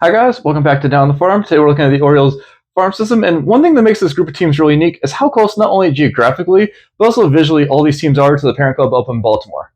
Hi guys, welcome back to Down the Farm. Today we're looking at the Orioles farm system, and one thing that makes this group of teams really unique is how close not only geographically, but also visually all these teams are to the parent club up in Baltimore.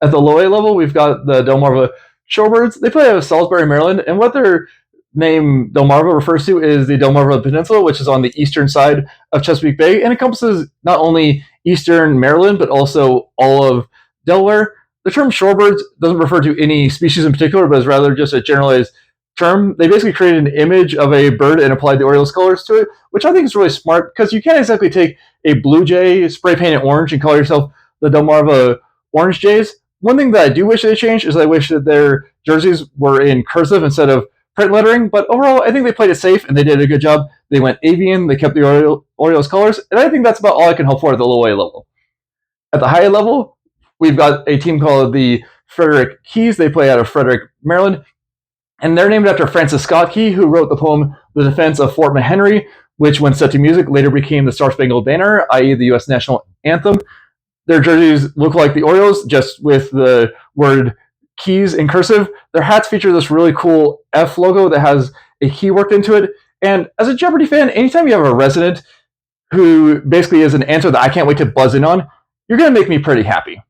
At the low A level, we've got the Delmarva Shorebirds. They play out of Salisbury, Maryland, and what their name Delmarva refers to is the Delmarva Peninsula, which is on the eastern side of Chesapeake Bay, and encompasses not only eastern Maryland, but also all of Delaware. The term shorebirds doesn't refer to any species in particular, but is rather just a generalized term. They basically created an image of a bird and applied the Orioles colors to it, which I think is really smart because you can't exactly take a blue jay, spray paint it orange, and call yourself the Delmarva Orange Jays. One thing that I do wish they changed is I wish that their jerseys were in cursive instead of print lettering, but overall, I think they played it safe and they did a good job. They went avian, they kept the Orioles colors, and I think that's about all I can hope for at the low A level. At the high level, we've got a team called the Frederick Keys. They play out of Frederick, Maryland, and they're named after Francis Scott Key, who wrote the poem The Defense of Fort McHenry, which, when set to music, later became the Star-Spangled Banner, i.e. the U.S. national anthem. Their jerseys look like the Orioles, just with the word Keys in cursive. Their hats feature this really cool F logo that has a key worked into it. And as a Jeopardy fan, anytime you have a resident who basically is an answer that I can't wait to buzz in on, you're going to make me pretty happy.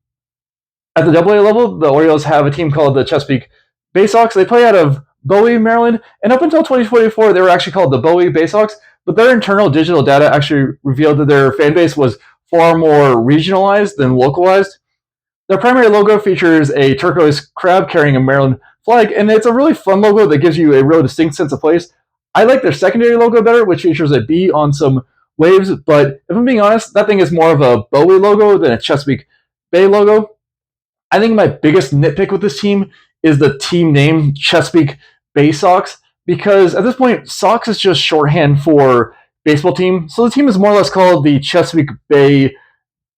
At the Double A level, the Orioles have a team called the Chesapeake Baysox. They play out of Bowie, Maryland, and up until 2024, they were actually called the Bowie Baysox, but their internal digital data actually revealed that their fan base was far more regionalized than localized. Their primary logo features a turquoise crab carrying a Maryland flag, and it's a really fun logo that gives you a real distinct sense of place. I like their secondary logo better, which features a bee on some waves, but if I'm being honest, that thing is more of a Bowie logo than a Chesapeake Bay logo. I think my biggest nitpick with this team is the team name Chesapeake Baysox, because at this point, Sox is just shorthand for baseball team. So the team is more or less called the Chesapeake Bay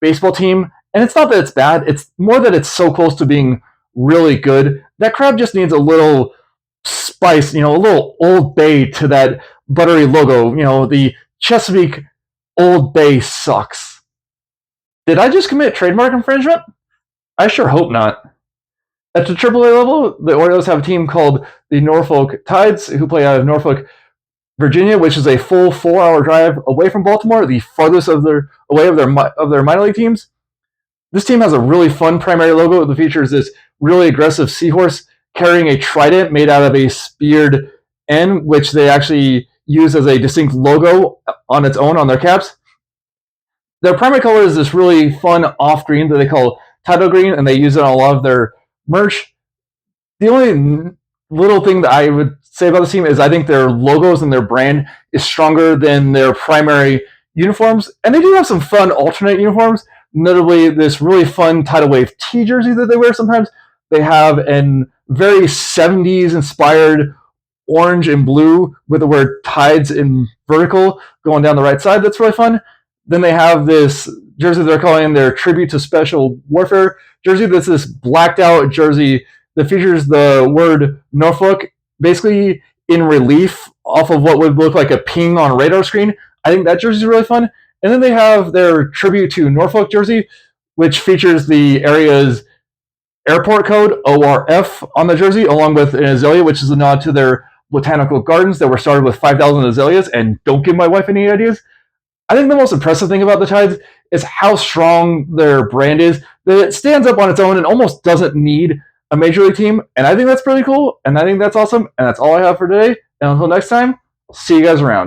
baseball team. And it's not that it's bad, it's more that it's so close to being really good. That crab just needs a little spice, a little Old Bay to that buttery logo. The Chesapeake Old Bay sucks. Did I just commit trademark infringement? I sure hope not. At the AAA level, the Orioles have a team called the Norfolk Tides, who play out of Norfolk, Virginia, which is a full 4-hour drive away from Baltimore, the farthest away of their minor league teams. This team has a really fun primary logo that features this really aggressive seahorse carrying a trident made out of a speared N, which they actually use as a distinct logo on its own on their caps. Their primary color is this really fun off green that they call tidal green, and they use it on a lot of their merch. The only little thing that I would say about this team is I think their logos and their brand is stronger than their primary uniforms, and they do have some fun alternate uniforms, notably this really fun tidal wave T jersey that they wear sometimes. They have a very 70s inspired orange and blue with the word Tides in vertical going down the right side. That's really fun. Then they have this jersey they're calling their Tribute to Special Warfare jersey. That's this blacked out jersey that features the word Norfolk basically in relief off of what would look like a ping on a radar screen. I think that jersey is really fun. And then they have their Tribute to Norfolk jersey, which features the area's airport code, ORF, on the jersey, along with an azalea, which is a nod to their botanical gardens that were started with 5,000 azaleas. And don't give my wife any ideas. I think the most impressive thing about the Tides is how strong their brand is, that it stands up on its own and almost doesn't need a major league team. And I think that's pretty cool, and I think that's awesome, and that's all I have for today. And until next time, see you guys around.